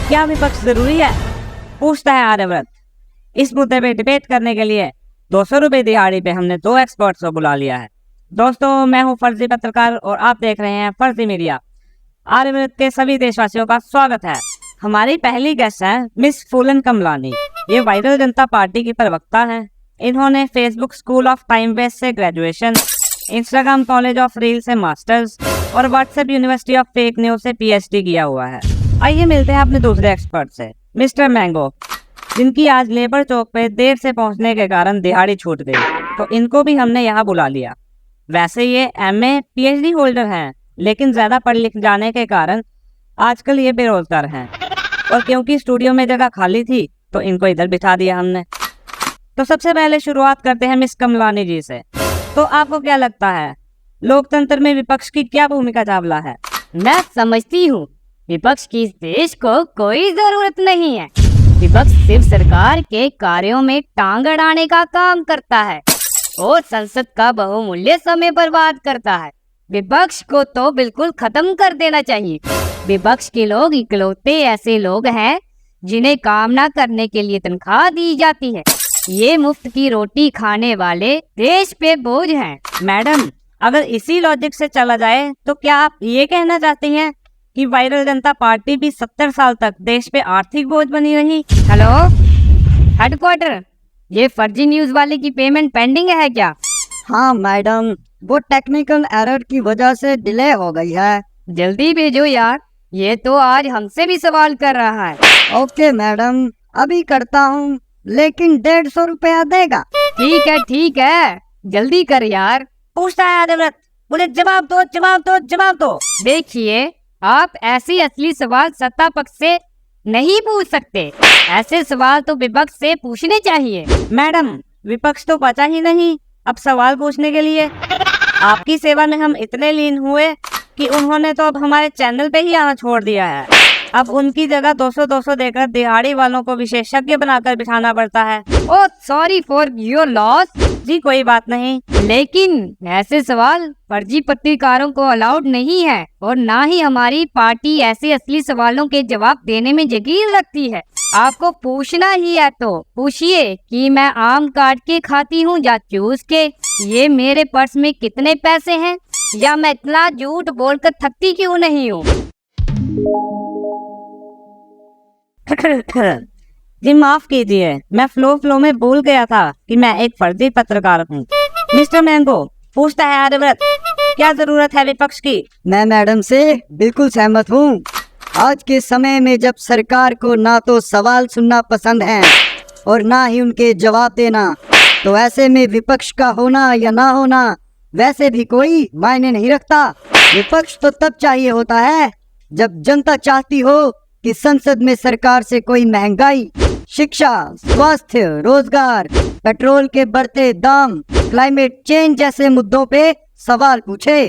क्या विपक्ष जरूरी है, पूछता है आर्यव्रत। इस मुद्दे पे डिबेट करने के लिए 200 रुपए दिहाड़ी पे हमने 2 एक्सपर्ट्स को बुला लिया है। दोस्तों, मैं हूँ फर्जी पत्रकार और आप देख रहे हैं फर्जी मीडिया। आर्यव्रत के सभी देशवासियों का स्वागत है। हमारी पहली गेस्ट है मिस फूलन कमलानी। ये वायरल जनता पार्टी की प्रवक्ता है। इन्होंने Facebook school of time waste से graduation, Instagram college of reel से मास्टर्स और WhatsApp university of fake news से पीएचडी किया हुआ है। आइए मिलते हैं अपने दूसरे एक्सपर्ट से, मिस्टर मैंगो, जिनकी आज लेबर चौक पे देर से पहुंचने के कारण दिहाड़ी छूट गई, तो इनको भी हमने यहाँ बुला लिया। वैसे ये एमए पीएचडी होल्डर हैं, लेकिन ज्यादा पढ़ लिख जाने के कारण आजकल ये बेरोजगार हैं, और क्योंकि स्टूडियो में जगह खाली थी तो इनको इधर बिठा दिया हमने। तो सबसे पहले शुरुआत करते हैं मिस कमलानी जी से। तो आपको क्या लगता है, लोकतंत्र में विपक्ष की क्या भूमिका चावला है? मैं समझती हूँ विपक्ष की इस देश को कोई जरूरत नहीं है। विपक्ष सिर्फ सरकार के कार्यों में टांग अड़ाने का काम करता है और संसद का बहुमूल्य समय बर्बाद करता है। विपक्ष को तो बिल्कुल खत्म कर देना चाहिए। विपक्ष के लोग इकलौते ऐसे लोग हैं जिन्हें काम न करने के लिए तनख्वाह दी जाती है। ये मुफ्त की रोटी खाने वाले देश पे बोझ हैं। मैडम, अगर इसी लॉजिक से चला जाए तो क्या आप ये कहना चाहती हैं कि वायरल जनता पार्टी भी 70 साल तक देश पे आर्थिक बोझ बनी रही? हेलो हेडक्वार्टर, ये फर्जी न्यूज वाले की पेमेंट पेंडिंग है क्या? हाँ मैडम, वो टेक्निकल एरर की वजह से डिले हो गई है। जल्दी भेजो यार, ये तो आज हमसे भी सवाल कर रहा है। ओके मैडम, अभी करता हूँ, लेकिन 150 रुपया देगा? ठीक है, जल्दी कर यार। पूछता है आर्यव्रत, बोले जवाब दो जवाब दो जवाब दो। देखिए, आप ऐसे असली सवाल सत्ता पक्ष से नहीं पूछ सकते। ऐसे सवाल तो विपक्ष से पूछने चाहिए। मैडम, विपक्ष तो बचा ही नहीं अब सवाल पूछने के लिए। आपकी सेवा में हम इतने लीन हुए कि उन्होंने तो अब हमारे चैनल पे ही आना छोड़ दिया है। अब उनकी जगह 200-200 देकर दिहाड़ी वालों को विशेषज्ञ बनाकर बिठाना पड़ता है। ओह, सॉरी फॉर योर लॉस। जी कोई बात नहीं, लेकिन ऐसे सवाल फर्जी पत्रकारों को अलाउड नहीं है, और ना ही हमारी पार्टी ऐसे असली सवालों के जवाब देने में यकीन रखती है। आपको पूछना ही है तो पूछिए कि मैं आम काट के खाती हूँ या चूस के, ये मेरे पर्स में कितने पैसे हैं, या मैं इतना झूठ बोलकर थकती क्यों नहीं हूँ। जी माफ कीजिए, मैं फ्लो में भूल गया था कि मैं एक फर्जी पत्रकार हूँ। मिस्टर मैंगो, पूछता है आर्यव्रत, क्या जरूरत है विपक्ष की? मैं मैडम से बिल्कुल सहमत हूँ। आज के समय में जब सरकार को ना तो सवाल सुनना पसंद है और ना ही उनके जवाब देना, तो ऐसे में विपक्ष का होना या ना होना वैसे भी कोई मायने नहीं रखता। विपक्ष तो तब चाहिए होता है जब जनता चाहती हो कि संसद में सरकार से कोई महंगाई, शिक्षा, स्वास्थ्य, रोजगार, पेट्रोल के बढ़ते दाम, क्लाइमेट चेंज जैसे मुद्दों पे सवाल पूछे।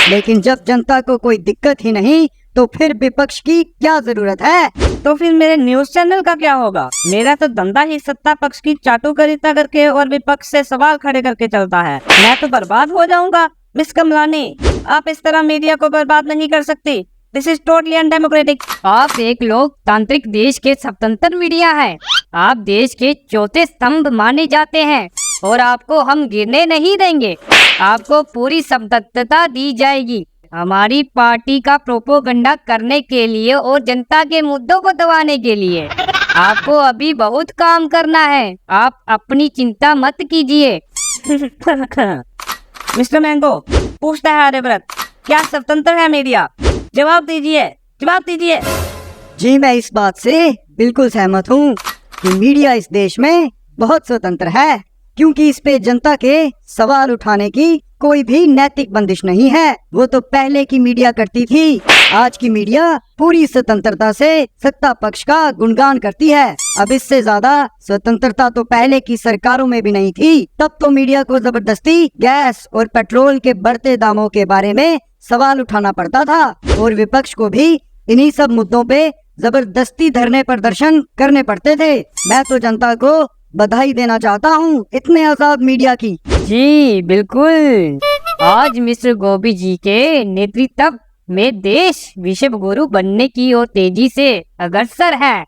लेकिन जब जनता को कोई दिक्कत ही नहीं, तो फिर विपक्ष की क्या जरूरत है? तो फिर मेरे न्यूज चैनल का क्या होगा? मेरा तो धंधा ही सत्ता पक्ष की चाटुकारिता करके और विपक्ष से सवाल खड़े करके चलता है। मैं तो बर्बाद हो जाऊंगा। मिस कमलानी, आप इस तरह मीडिया को बर्बाद नहीं कर सकती। This is totally undemocratic. आप एक लोकतांत्रिक देश के स्वतंत्र मीडिया है। आप देश के चौथे स्तंभ माने जाते हैं और आपको हम गिरने नहीं देंगे। आपको पूरी स्वतंत्रता दी जाएगी हमारी पार्टी का प्रोपोगंडा करने के लिए और जनता के मुद्दों को दबाने के लिए। आपको अभी बहुत काम करना है, आप अपनी चिंता मत कीजिए। मिस्टर मैंगो, पूछता है आर्यव्रत, क्या स्वतंत्र है मीडिया? जवाब दीजिए, जवाब दीजिए। जी मैं इस बात से बिल्कुल सहमत हूँ कि मीडिया इस देश में बहुत स्वतंत्र है, क्योंकि इस पे जनता के सवाल उठाने की कोई भी नैतिक बंदिश नहीं है। वो तो पहले की मीडिया करती थी। आज की मीडिया पूरी स्वतंत्रता से सत्ता पक्ष का गुणगान करती है। अब इससे ज्यादा स्वतंत्रता तो पहले की सरकारों में भी नहीं थी। तब तो मीडिया को जबरदस्ती गैस और पेट्रोल के बढ़ते दामों के बारे में सवाल उठाना पड़ता था, और विपक्ष को भी इन्हीं सब मुद्दों पे जबरदस्ती धरने प्रदर्शन करने पड़ते थे। मैं तो जनता को बधाई देना चाहता हूँ इतने आजाद मीडिया की। जी बिल्कुल, आज मिस्टर गोभी जी के नेतृत्व में देश विश्व गुरु बनने की ओर तेजी से अग्रसर है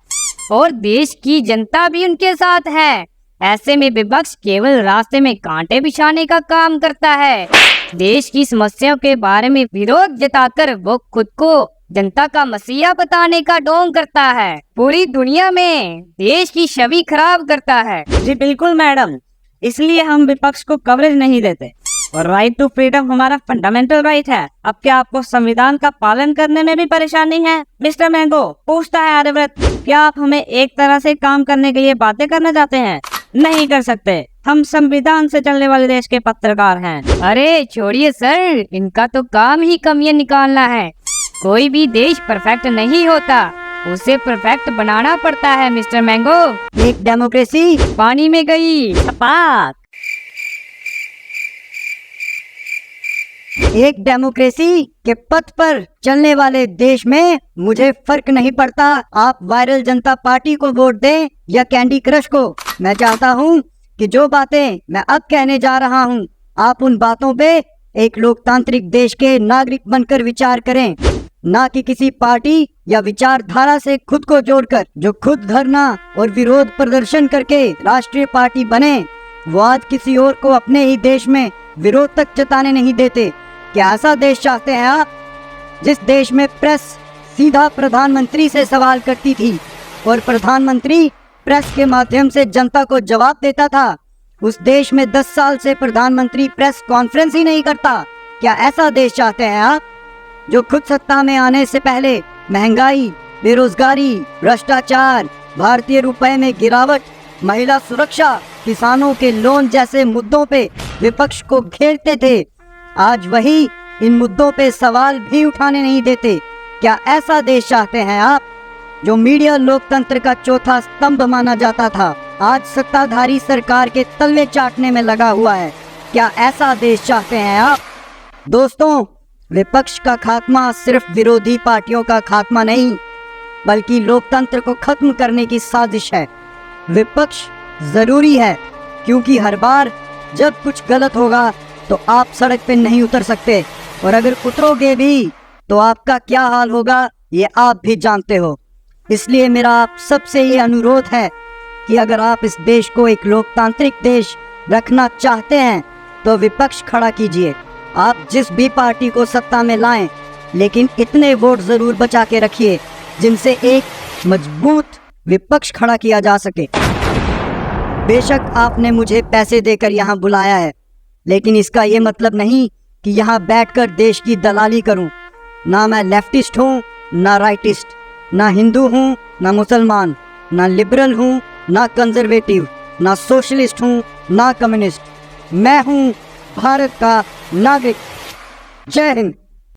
और देश की जनता भी उनके साथ है। ऐसे में विपक्ष केवल रास्ते में कांटे बिछाने का काम करता है। देश की समस्याओं के बारे में विरोध जताकर वो खुद को जनता का मसीहा बताने का ढोंग करता है। पूरी दुनिया में देश की छवि खराब करता है। जी बिल्कुल मैडम, इसलिए हम विपक्ष को कवरेज नहीं देते। और राइट टू फ्रीडम हमारा फंडामेंटल राइट है। अब क्या आपको संविधान का पालन करने में भी परेशानी है? मिस्टर मैंगो, पूछता है आर्यव्रत, क्या आप हमें एक तरह से काम करने के लिए बातें करना चाहते हैं? नहीं कर सकते, हम संविधान से चलने वाले देश के पत्रकार हैं। अरे छोड़िए सर, इनका तो काम ही कमियां निकालना है। कोई भी देश परफेक्ट नहीं होता, उसे परफेक्ट बनाना पड़ता है मिस्टर मैंगो। एक डेमोक्रेसी पानी में गई। छपाक। एक डेमोक्रेसी के पथ पर चलने वाले देश में मुझे फर्क नहीं पड़ता आप वायरल जनता पार्टी को वोट दें या कैंडी क्रश को। मैं चाहता हूं कि जो बातें मैं अब कहने जा रहा हूं, आप उन बातों पे एक लोकतांत्रिक देश के नागरिक बनकर विचार करें, ना कि किसी पार्टी या विचारधारा से खुद को जोड़कर। जो खुद धरना और विरोध प्रदर्शन करके राष्ट्रीय पार्टी बने, वो आज किसी और को अपने ही देश में विरोध तक जताने नहीं देते। क्या ऐसा देश चाहते हैं आप, जिस देश में प्रेस सीधा प्रधानमंत्री से सवाल करती थी और प्रधानमंत्री प्रेस के माध्यम से जनता को जवाब देता था? उस देश में 10 साल से प्रधानमंत्री प्रेस कॉन्फ्रेंस ही नहीं करता। क्या ऐसा देश चाहते हैं आप, जो खुद सत्ता में आने से पहले महंगाई, बेरोजगारी, भ्रष्टाचार, भारतीय रुपए में गिरावट, महिला सुरक्षा, किसानों के लोन जैसे मुद्दों पे विपक्ष को घेरते थे, आज वही इन मुद्दों पे सवाल भी उठाने नहीं देते? क्या ऐसा देश चाहते हैं आप, जो मीडिया लोकतंत्र का चौथा स्तंभ माना जाता था, आज सत्ताधारी सरकार के तल्ले चाटने में लगा हुआ है? क्या ऐसा देश चाहते हैं आप? दोस्तों, विपक्ष का खात्मा सिर्फ विरोधी पार्टियों का खात्मा नहीं, बल्कि लोकतंत्र को खत्म करने की साजिश है। विपक्ष जरूरी है, क्योंकि हर बार जब कुछ गलत होगा तो आप सड़क पे नहीं उतर सकते, और अगर उतरोगे भी तो आपका क्या हाल होगा ये आप भी जानते हो। इसलिए मेरा आप सबसे ये अनुरोध है कि अगर आप इस देश को एक लोकतांत्रिक देश रखना चाहते हैं तो विपक्ष खड़ा कीजिए। आप जिस भी पार्टी को सत्ता में लाएं, लेकिन इतने वोट जरूर बचा के रखिए जिनसे एक मजबूत विपक्ष खड़ा किया जा सके। बेशक आपने मुझे पैसे देकर यहाँ बुलाया है, लेकिन इसका ये मतलब नहीं कि यहाँ बैठकर देश की दलाली करूँ। ना मैं लेफ्टिस्ट हूँ, ना राइटिस्ट, ना हिंदू हूँ, ना मुसलमान, ना लिबरल हूँ, ना कंजर्वेटिव, ना सोशलिस्ट हूँ, ना कम्युनिस्ट। मैं हूँ भारत का नागरिक। जय हिंद।